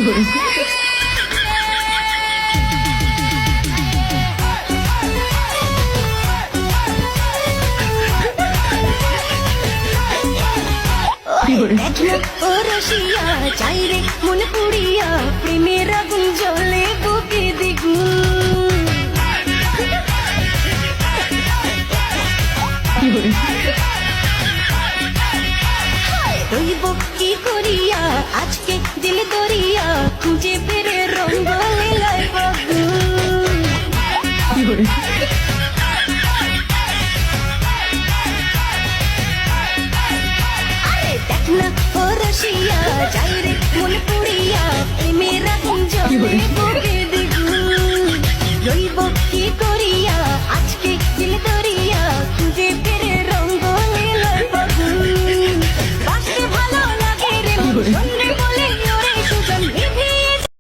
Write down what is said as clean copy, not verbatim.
ও রসিয়া চাই রে মন পুড়িয়া প্রেমের আগুন জ্বলে বুকে দ্বিগুণ রইব কি করিয়া আজকে দিল দরিয়া খুঁজে ফিরে রঙ্গ লীলায় ফাগুন আরে দেখ না ও রসিয়া চাই রে মন পুড়িয়া